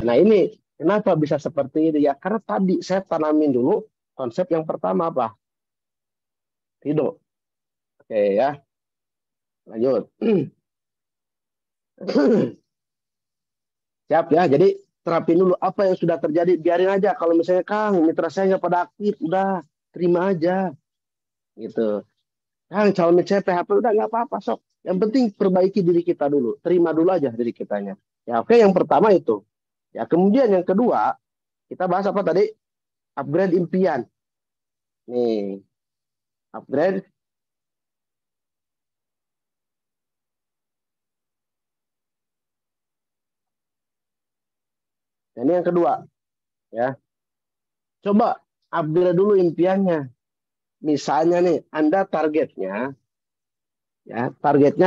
Nah ini kenapa bisa seperti ini ya? Karena tadi saya tanamin dulu konsep yang pertama apa? Ridho. Oke ya, lanjut. Siap ya. Jadi terapin dulu apa yang sudah terjadi. Biarin aja. Kalau misalnya Kang, mitra saya nggak pada aktif, udah terima aja gitu. Kang, calon saya PHP udah nggak apa-apa sok. Yang penting perbaiki diri kita dulu. Terima dulu aja diri kitanya. Ya oke, yang pertama itu. Ya kemudian yang kedua, kita bahas apa tadi? Upgrade impian. Nih, upgrade. Nah, ini yang kedua, ya. Coba upgrade dulu impiannya. Misalnya nih, Anda targetnya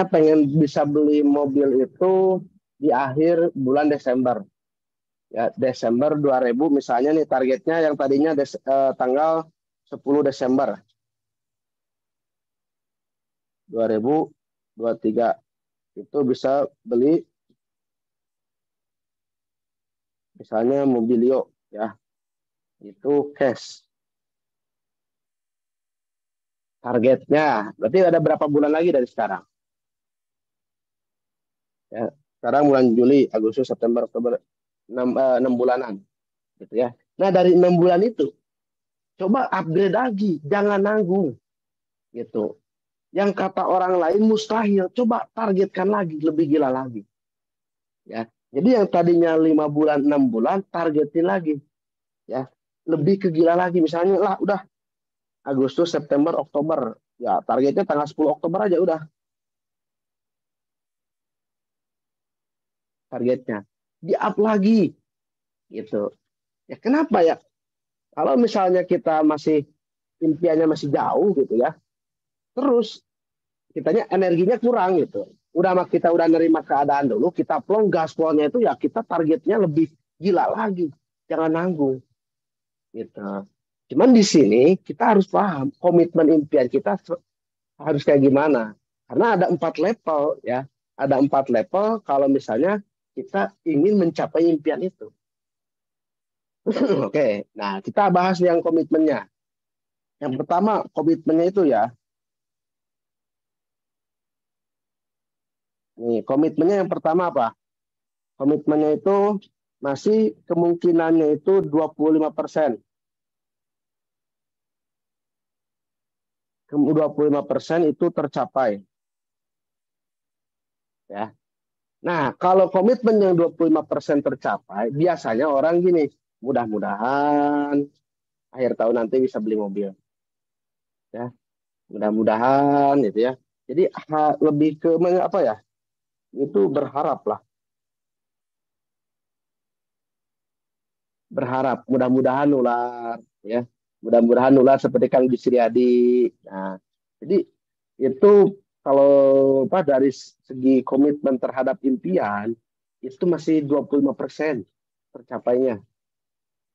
pengen bisa beli mobil itu di akhir bulan Desember. Ya, Desember 2000 misalnya nih targetnya yang tadinya tanggal 10 Desember 2023 itu bisa beli misalnya Mobilio ya, itu cash. Targetnya berarti ada berapa bulan lagi dari sekarang? Ya, sekarang bulan Juli, Agustus, September, Oktober, 6 bulanan gitu ya. Nah, dari 6 bulan itu coba upgrade lagi, jangan nanggung gitu. Yang kata orang lain mustahil, coba targetkan lagi, lebih gila lagi. Ya, jadi yang tadinya 5 bulan, 6 bulan, targetin lagi. Ya, lebih ke gila lagi. Misalnya lah, udah Agustus, September, Oktober. Ya, targetnya tanggal 10 Oktober aja udah targetnya. Di up lagi gitu. Ya, kenapa ya? Kalau misalnya kita masih impiannya masih jauh gitu ya, terus kitanya energinya kurang gitu. Kita udah nerima keadaan dulu, kita plong gaspolnya itu ya kita targetnya lebih gila lagi. Jangan nanggung gitu. Cuman di sini kita harus paham komitmen impian kita harus kayak gimana. Karena ada 4 level ya. Ada 4 level kalau misalnya kita ingin mencapai impian itu. Oke, nah kita bahas yang komitmennya. Yang pertama komitmennya itu ya, nih komitmennya yang pertama apa? Komitmennya itu masih kemungkinannya itu 25%. 25% itu tercapai. Ya. Nah, kalau komitmen yang 25% tercapai, biasanya orang gini, mudah-mudahan akhir tahun nanti bisa beli mobil. Ya, mudah-mudahan gitu ya. Jadi lebih ke apa ya? Itu berharap lah, berharap mudah-mudahan nular ya. Mudah-mudahan nular seperti Kang Bisriyadi. Nah, jadi itu kalau apa dari segi komitmen terhadap impian itu masih 25% tercapainya.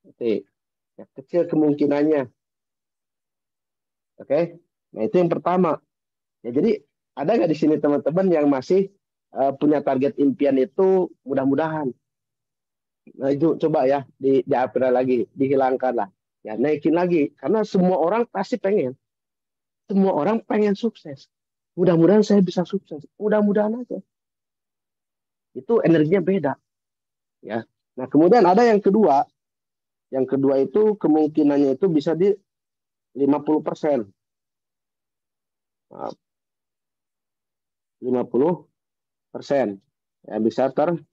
Oke. Ya, kecil kemungkinannya. Oke. Nah, itu yang pertama. Ya, jadi ada nggak di sini teman-teman yang masih punya target impian itu mudah-mudahan. Nah, itu coba ya diupgrade lagi, dihilangkan lah. Ya, naikin lagi karena semua orang pasti pengen. Semua orang pengen sukses. Mudah-mudahan saya bisa sukses. Mudah-mudahan aja. Itu energinya beda, ya. Nah, kemudian ada yang kedua. Yang kedua itu kemungkinannya itu bisa di 50%. Maaf, 50% ya bisa tercapai.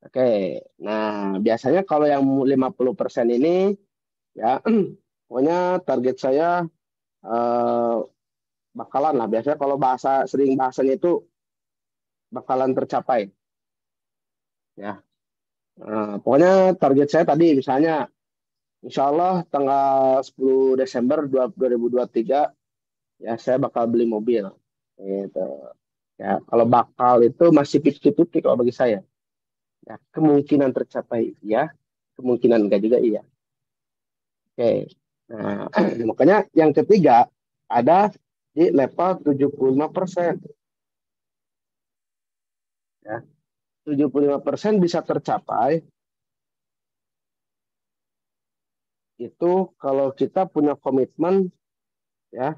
Oke. Nah, biasanya kalau yang 50% ini ya pokoknya target saya eh, bakalan lah. Biasanya kalau sering bahasanya itu bakalan tercapai. Ya, pokoknya target saya tadi misalnya, insya Allah tanggal 10 Desember 2023 ya saya bakal beli mobil. Gitu. Ya, kalau bakal itu masih 50-50 kalau bagi saya. Ya, kemungkinan tercapai iya, kemungkinan enggak juga iya. Oke. Nah, makanya yang ketiga ada di level 75%. Ya. 75% bisa tercapai itu kalau kita punya komitmen ya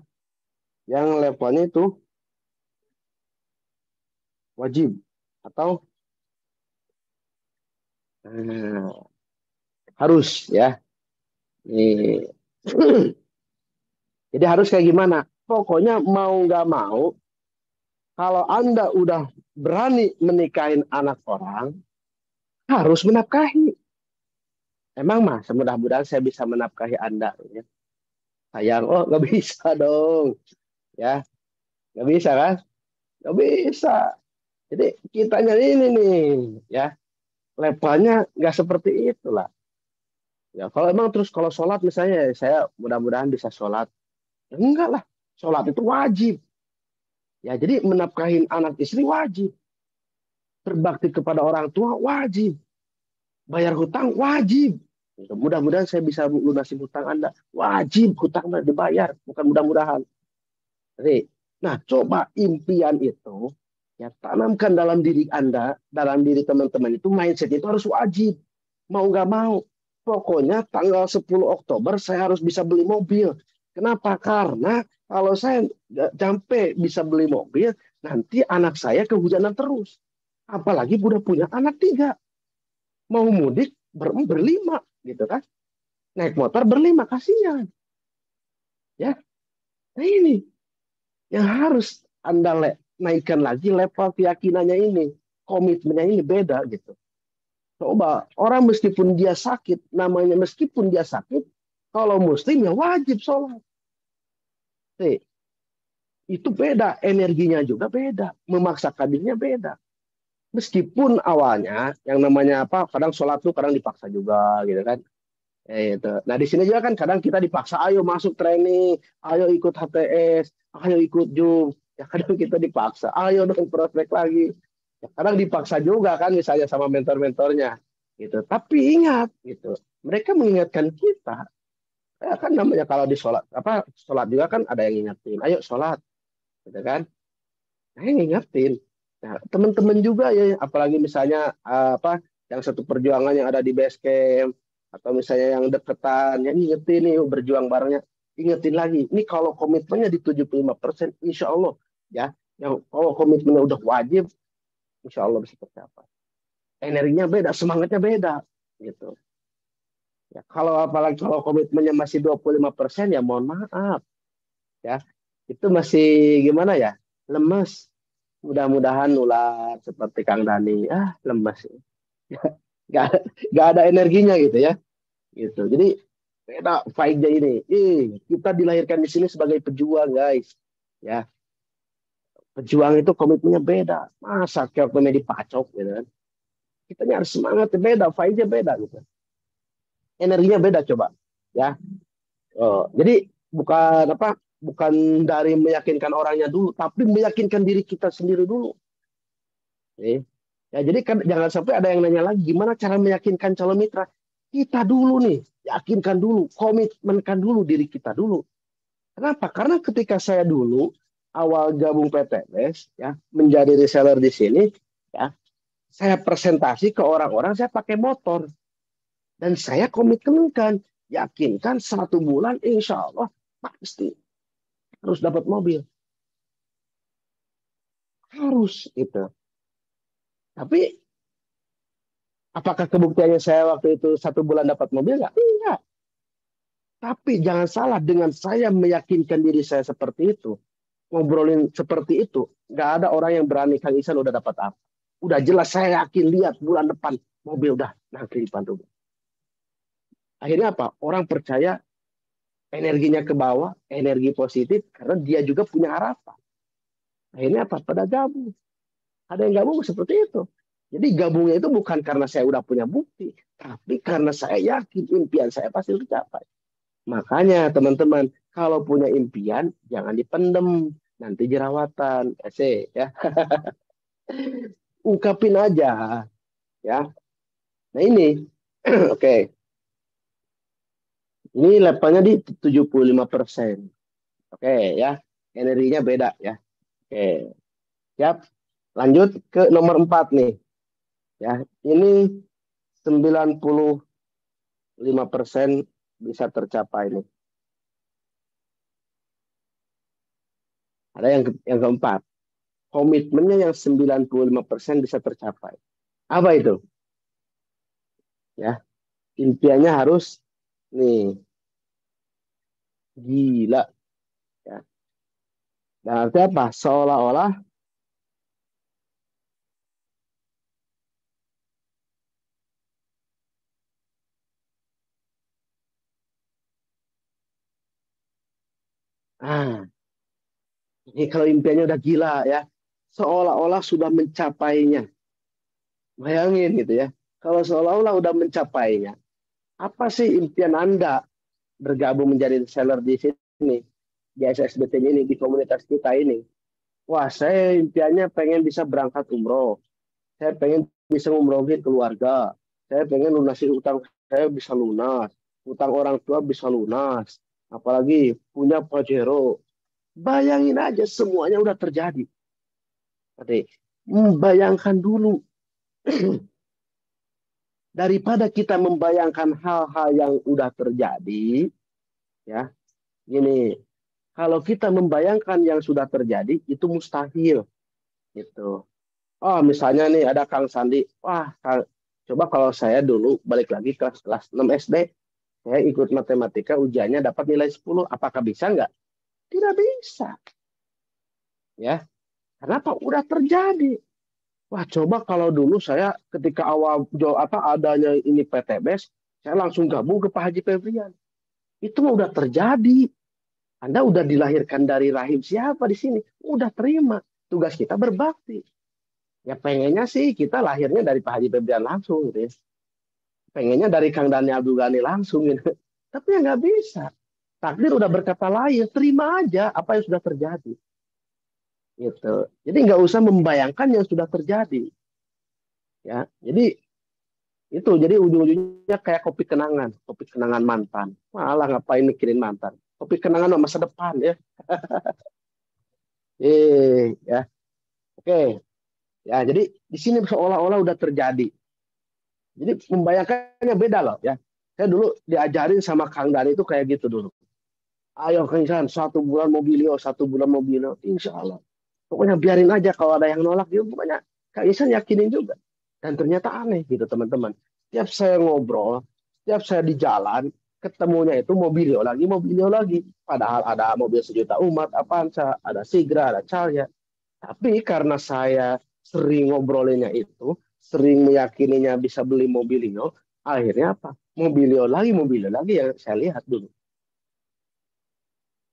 yang levelnya itu wajib atau eh, harus ya. Nih. Jadi harus kayak gimana? Pokoknya mau nggak mau, kalau Anda udah berani menikahin anak orang, harus menafkahi. Emang mah, semudah-mudahan saya bisa menafkahi Anda. Ya. Sayang, oh nggak bisa dong. Ya, nggak bisa kan? Nggak bisa. Jadi kitanya ini nih, ya levelnya nggak seperti itulah. Ya, kalau emang terus kalau sholat misalnya, saya mudah-mudahan bisa sholat. Ya, enggak lah, sholat itu wajib. Ya, jadi menafkahin anak istri wajib. Berbakti kepada orang tua wajib. Bayar hutang wajib. Gitu. Mudah-mudahan saya bisa lunasi hutang Anda. Wajib hutang Anda dibayar, bukan mudah-mudahan. Jadi, nah coba impian itu ya tanamkan dalam diri Anda, dalam diri teman-teman itu mindset itu harus wajib. Mau nggak mau. Pokoknya tanggal 10 Oktober saya harus bisa beli mobil. Kenapa? Karena kalau saya nggak sampai bisa beli mobil, nanti anak saya kehujanan terus. Apalagi udah punya anak tiga. Mau mudik berlima gitu kan. Naik motor berlima, kasihan. Ya, nah ini yang harus Anda naikkan lagi level keyakinannya ini. Komitmennya ini beda gitu. Coba orang meskipun dia sakit, namanya meskipun dia sakit, kalau muslim ya wajib sholat. Nih, itu beda, energinya juga beda, memaksakan dirinya beda. Meskipun awalnya yang namanya apa, kadang sholat tuh kadang dipaksa juga gitu kan. Itu. Nah di sini juga kan kadang kita dipaksa, ayo masuk training, ayo ikut HTS, ayo ikut Zoom. Ya kadang kita dipaksa, ayo dong prospek lagi. Ya, kadang dipaksa juga kan misalnya sama mentor-mentornya gitu. Tapi ingat gitu, mereka mengingatkan kita. Ya kan namanya kalau di sholat apa sholat juga kan ada yang ingetin, ayo sholat, gitu kan? Nah, yang ngingetin. Nah, teman-teman juga ya, apalagi misalnya apa yang satu perjuangan yang ada di base camp atau misalnya yang deketan, yang ingetin nih berjuang barengnya, ingetin lagi. Ini kalau komitmennya di 75%, insya Allah ya, yang kalau komitmennya udah wajib, insya Allah bisa tercapai. Energinya beda, semangatnya beda, gitu. Ya, kalau apalagi kalau komitmennya masih 25%, ya mohon maaf, ya itu masih gimana ya, lemes. Mudah-mudahan nular seperti Kang Dani. Ah, lemas. Gak, gak ada energinya gitu ya. Gitu. Jadi beda faida ini. Kita dilahirkan di sini sebagai pejuang, guys. Ya, pejuang itu komitmennya beda. Masa komitmennya dipacok gitu kan. Kita harus semangat beda, faida beda gitu. Energinya beda coba. Ya. Oh, jadi bukan apa? Bukan dari meyakinkan orangnya dulu, tapi meyakinkan diri kita sendiri dulu. Nih. Ya, jadi kan jangan sampai ada yang nanya lagi gimana cara meyakinkan calon mitra. Kita dulu nih, yakinkan dulu, komitmenkan dulu diri kita dulu. Kenapa? Karena ketika saya dulu awal gabung PTS ya, menjadi reseller di sini ya, saya presentasi ke orang-orang saya pakai motor dan saya komitmenkan, yakinkan 1 bulan insya Allah pasti harus dapat mobil. Harus itu. Tapi apakah kebuktiannya saya waktu itu 1 bulan dapat mobil nggak? Enggak. Tapi jangan salah, dengan saya meyakinkan diri saya seperti itu, ngobrolin seperti itu, nggak ada orang yang berani Kang Isan udah dapat apa. Udah jelas saya yakin, lihat bulan depan mobil udah nanti di depan rumah. Akhirnya apa? Orang percaya, energinya ke bawah, energi positif karena dia juga punya harapan. Akhirnya apa? Pada gabung. Ada yang gabung seperti itu. Jadi gabungnya itu bukan karena saya udah punya bukti, tapi karena saya yakin impian saya pasti tercapai. Makanya teman-teman, kalau punya impian jangan dipendem, nanti jerawatan. Ya. Ungkapin aja ya. Nah ini oke. Okay. Ini levelnya di 75%. Oke okay, ya. Energinya beda ya. Oke. Okay. Siap. Lanjut ke nomor 4 nih. Ya, ini 95% bisa tercapai nih. Ada yang keempat, komitmennya yang 95% bisa tercapai. Apa itu? Ya, impiannya harus nih gila ya. Dan artinya apa? Seolah-olah ah, ini kalau impiannya udah gila ya, seolah-olah sudah mencapainya. Bayangin gitu ya. Kalau seolah-olah udah mencapainya, apa sih impian Anda bergabung menjadi seller di sini, di SSBT ini, di komunitas kita ini? Wah, saya impiannya pengen bisa berangkat umroh. Saya pengen bisa ngumrohin keluarga. Saya pengen lunasin utang saya bisa lunas. Utang orang tua bisa lunas. Apalagi punya Pajero. Bayangin aja semuanya udah terjadi. Oke. Bayangkan dulu. Daripada kita membayangkan hal-hal yang udah terjadi, ya, gini, kalau kita membayangkan yang sudah terjadi, itu mustahil, gitu. Oh, misalnya nih ada Kang Sandi, wah, coba kalau saya dulu balik lagi ke kelas 6 SD, saya ikut matematika ujiannya dapat nilai 10, apakah bisa nggak? Tidak bisa, ya. Kenapa? Udah terjadi. Wah, coba kalau dulu saya ketika awal adanya ini PTBS, saya langsung gabung ke Pak Haji Febrian. Itu mah udah terjadi. Anda udah dilahirkan dari rahim siapa di sini? Udah terima. Tugas kita berbakti. Ya pengennya sih kita lahirnya dari Pak Haji Febrian langsung gitu ya. Pengennya dari Kang Daniel Abdul Ghani langsung gitu. Tapi ya nggak bisa. Takdir udah berkata lain, terima aja apa yang sudah terjadi. Gitu. Jadi nggak usah membayangkan yang sudah terjadi. Ya, jadi ujung-ujungnya kayak kopi kenangan mantan. Malah ngapain mikirin mantan? Kopi kenangan sama masa depan ya. Ya, oke. Ya, jadi di sini seolah-olah udah terjadi. Jadi membayangkannya beda loh ya. Saya dulu diajarin sama Kang Dani itu kayak gitu dulu. Ayo Kang Isan, 1 bulan mobilio, 1 bulan mobilio, insya Allah. Pokoknya biarin aja kalau ada yang nolak, dia pokoknya Kang Isan yakinin juga. Dan ternyata aneh gitu teman-teman. Tiap saya ngobrol, tiap saya di jalan, ketemunya itu mobilio lagi. Padahal ada mobil sejuta umat, Avanza, ada Sigra, ada Calya. Tapi karena saya sering ngobrolinnya itu, sering meyakininya bisa beli mobilio, akhirnya apa? Mobilio lagi yang saya lihat dulu.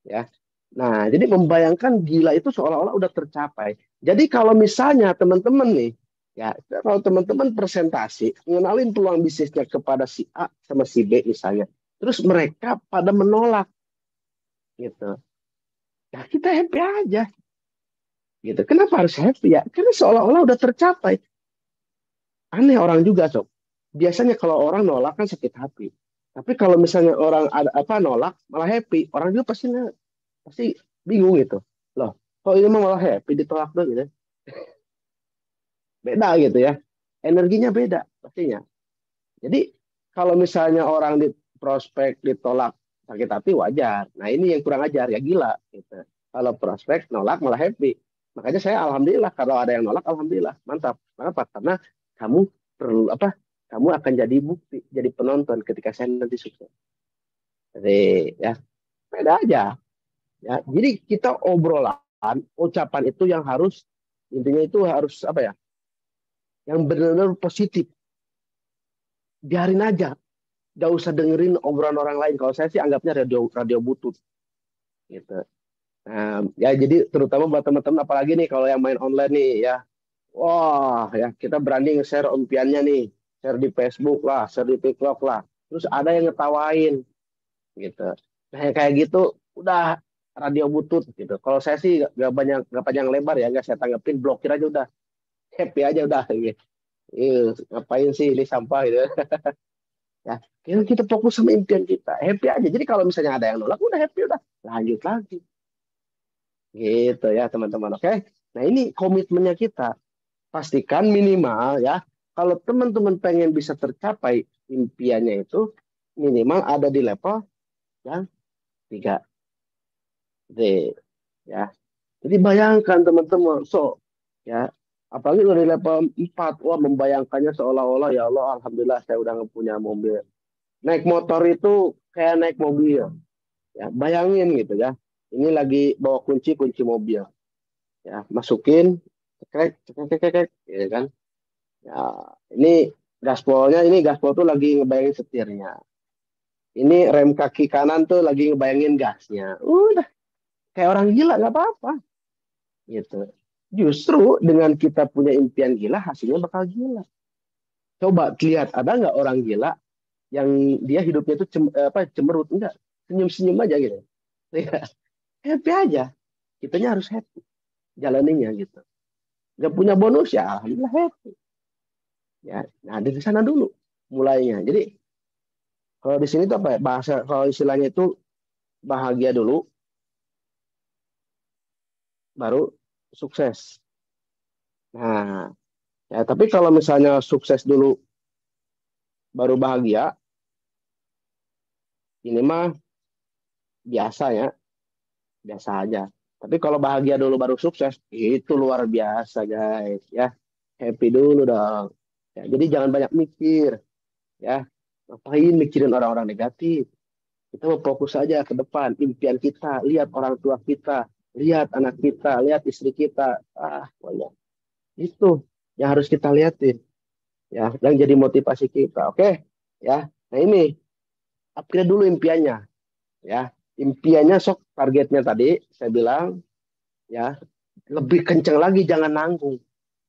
Ya. Nah, jadi membayangkan gila itu seolah-olah udah tercapai. Jadi kalau misalnya teman-teman nih, ya kalau teman-teman presentasi, mengenalin peluang bisnisnya kepada si A sama si B misalnya, terus mereka pada menolak gitu. Ya kita happy aja gitu. Kenapa harus happy ya? Karena seolah-olah udah tercapai. Aneh orang juga, Sob. Biasanya kalau orang nolak kan sakit hati. Tapi kalau misalnya orang ada apa nolak malah happy, orang juga pasti bingung gitu. Loh, kok ini mah malah happy ditolak tuh gitu. Beda gitu ya. Energinya beda pastinya. Jadi kalau misalnya orang di prospek ditolak sakit hati wajar. Nah ini yang kurang ajar ya gila gitu. Kalau prospek nolak malah happy. Makanya saya alhamdulillah kalau ada yang nolak alhamdulillah mantap. Kenapa? Karena kamu perlu apa? Kamu akan jadi bukti, jadi penonton ketika saya nanti sukses. Jadi ya beda aja. Ya, jadi kita obrolan, ucapan itu yang harus intinya itu harus apa ya? Yang benar-benar positif. Biarin aja, gak usah dengerin obrolan orang lain. Kalau saya sih anggapnya radio radio butut gitu. Nah, ya jadi terutama buat teman-teman apalagi nih kalau yang main online nih ya. Wah, ya kita berani nge-share impiannya nih. Share di Facebook lah, share di TikTok lah. Terus ada yang ngetawain gitu. Nah, yang kayak gitu udah radio butut gitu. Kalau saya sih gak panjang lebar ya, nggak saya tanggepin, blokir aja udah. Happy aja udah gitu. Ngapain sih ini sampah gitu. Ya, kita fokus sama impian kita. Happy aja. Jadi kalau misalnya ada yang nolak, udah happy udah. Lanjut lagi. Gitu ya, teman-teman. Oke. Nah, ini komitmennya kita. Pastikan minimal ya kalau teman-teman pengen bisa tercapai impiannya itu minimal ada di level yang 3D ya. Jadi bayangkan teman-teman, ya, apalagi dari level 4, wah membayangkannya seolah-olah ya Allah, alhamdulillah saya udah punya mobil. Naik motor itu kayak naik mobil, ya. Bayangin gitu ya. Ini lagi bawa kunci mobil, ya, masukin, cekrek, cekrek, cekrek, cekrek, gitu kan. Ya, ini gaspol tuh lagi ngebayangin setirnya. Ini rem kaki kanan tuh lagi ngebayangin gasnya. Udah kayak orang gila nggak apa-apa gitu. Justru dengan kita punya impian gila, hasilnya bakal gila. Coba lihat, ada nggak orang gila yang dia hidupnya itu cemerut? Enggak, senyum-senyum aja gitu. Ya, happy aja. Kitanya harus happy, jalaninya gitu. Nggak punya bonus ya, alhamdulillah happy. Ya, nah dari sana dulu mulainya. Jadi kalau di sini tuh apa ya? Bahasa kalau istilahnya itu bahagia dulu, baru sukses. Nah, ya tapi kalau misalnya sukses dulu baru bahagia, ini mah biasa ya, biasa aja. Tapi kalau bahagia dulu baru sukses, itu luar biasa guys ya. Happy dulu dong. Ya, jadi jangan banyak mikir ya. Ngapain mikirin orang-orang negatif? Kita mau fokus aja ke depan, impian kita, lihat orang tua kita, lihat anak kita, lihat istri kita. Banyak. Itu yang harus kita liatin ya, yang jadi motivasi kita. Oke, ya. Nah ini upgrade dulu impiannya ya. Impiannya sok targetnya tadi saya bilang ya, lebih kenceng lagi, jangan nanggung.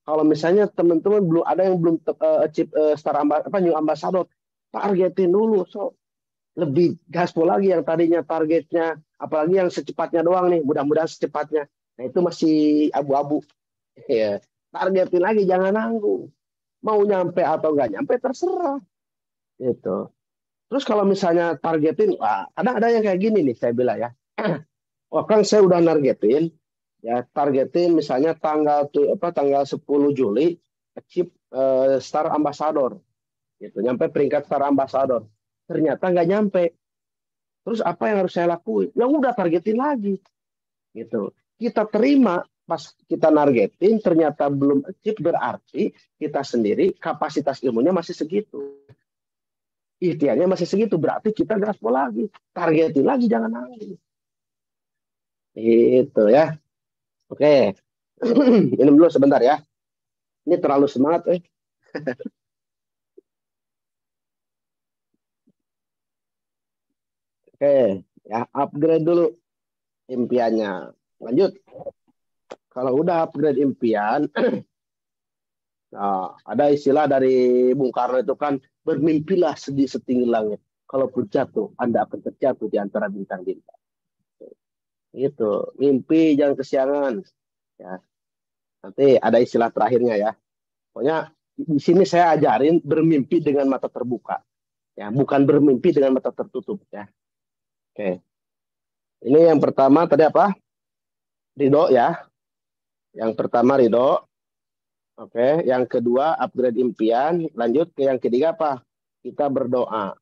Kalau misalnya teman-teman belum ada yang belum achieve new ambassador, targetin dulu, so lebih gaspol lagi yang tadinya targetnya, apalagi yang secepatnya doang nih, mudah-mudahan secepatnya. Nah itu masih abu-abu. Ya, targetin lagi, jangan nanggung. Mau nyampe atau nggak nyampe terserah. Gitu. Terus kalau misalnya targetin, wah, kadang ada yang kayak gini nih, saya bilang ya. Wah, kan saya udah nargetin, ya targetin misalnya tanggal 10 Juli achieve Star Ambassador gitu, nyampe peringkat Star Ambassador, ternyata nggak nyampe. Terus apa yang harus saya lakuin? Ya udah targetin lagi gitu. Kita terima pas kita nargetin ternyata belum achieve, berarti kita sendiri kapasitas ilmunya masih segitu, ikhtiarnya masih segitu, berarti kita gaspol lagi, targetin lagi, jangan nangis. Itu ya. Oke. Minum dulu sebentar ya. Ini terlalu semangat, eh. Oke, ya upgrade dulu impiannya. Lanjut. Kalau udah upgrade impian, nah, ada istilah dari Bung Karno itu kan, bermimpilah setinggi langit. Kalaupun jatuh, Anda akan terjatuh di antara bintang-bintang. Itu, mimpi jangan kesiangan. Ya, nanti ada istilah terakhirnya ya. Pokoknya di sini saya ajarin bermimpi dengan mata terbuka. Ya, bukan bermimpi dengan mata tertutup ya. Oke. Ini yang pertama tadi apa? Ridho ya. Yang pertama ridho. Oke. Yang kedua upgrade impian. Lanjut ke yang ketiga apa? Kita berdoa.